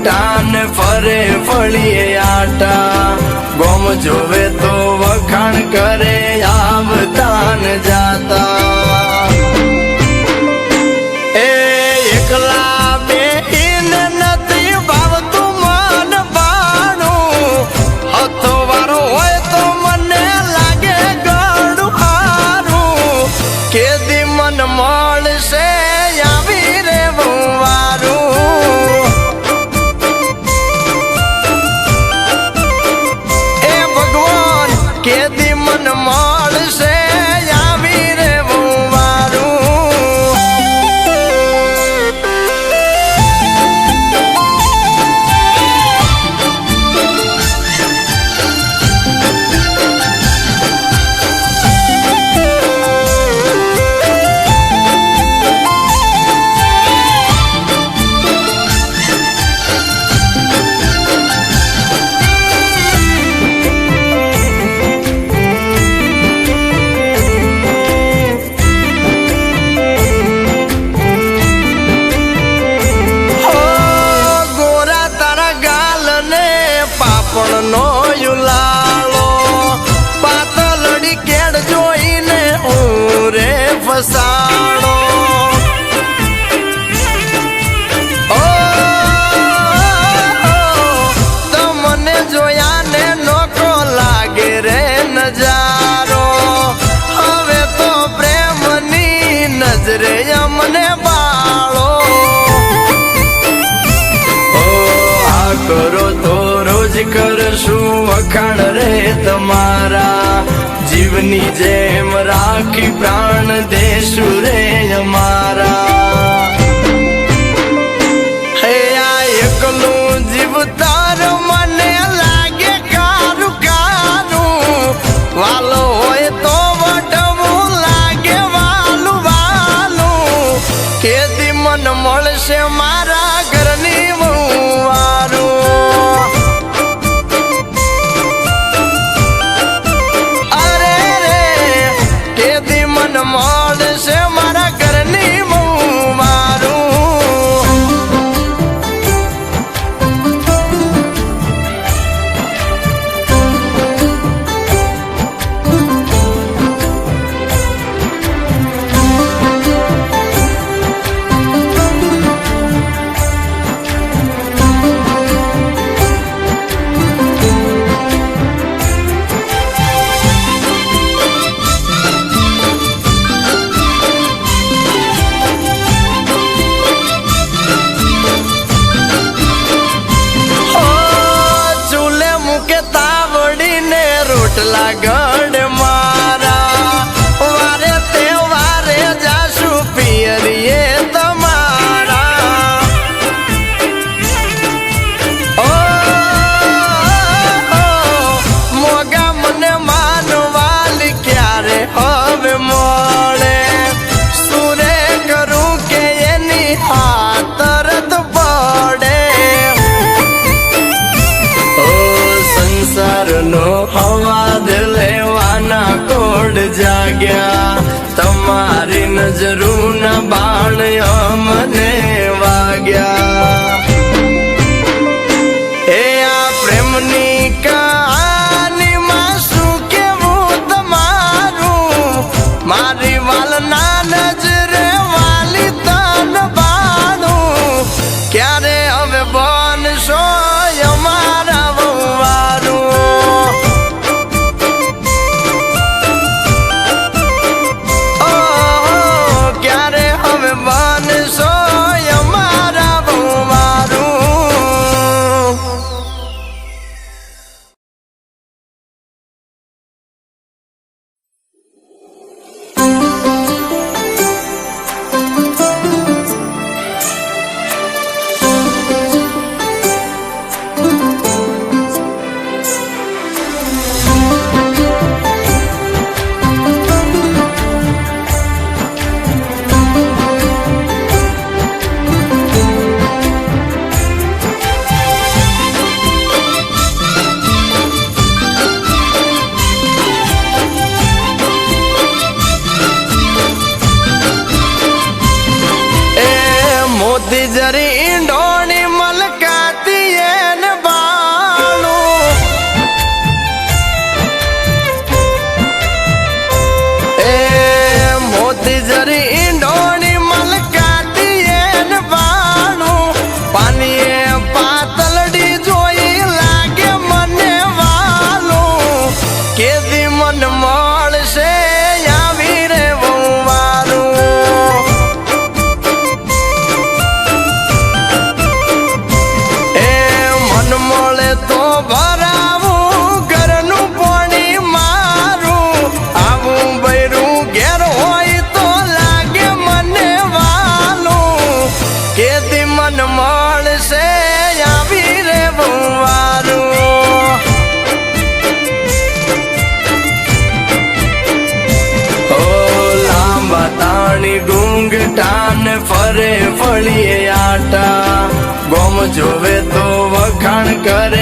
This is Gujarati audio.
બુટાન ફરે ફળીએ આટા ગોમ જોવે તો વખાણ કરે આવતાન જાતા એ એકલા બેહીને નથી ભાવતું મન બાણું હથો વારો હોય તો મને લાગે ગળું હારું કેદી મન મળશે આવી રે વારું એ ભગવાન કેદી મન મળશે આવી રે વારું નો યુલાલો પાતળડી કેડ જોઈને ઉરે ફસાણો ઓ તમને જોયા ને નોકો લાગે રે નજારો હવે તો પ્રેમની નજરે અમને બાળો આ કરો તો રોજ કરશું વખાણ રે તમારા જીવની જેમ રાખી પ્રાણ દેશું રે અમારા હે આ એકલું જીવતાર મને લાગે કારું કારું વાલો હોય તો વટવું લાગે વાલું વાલું કેદી મન મળશે મારા ઘરની વારું મળશે મારા ઘરની મારું લાગડ મારા વારે તે વારે જાશું પિયરીએ તમારા ઓ મોગા મને માનવાલી ક્યારે હવે મળે સુરે કરું કે એની હાથરત પડે ઓ સંસારનો હવાદ લેવાના કોડ જાગ્યા તમારી નજરૂના બાણ અમને વાગ્યા એ આ પ્રેમની કહાનીમાં શું કેવું તમારું મારી વાલના નજરે વાલી તન બાણું ક્યારે હવે બનશો અમારા ક્યારે હવે બનશો અમારા રે ફળીએ આટા ગોમ જોવે તો વખાણ કરે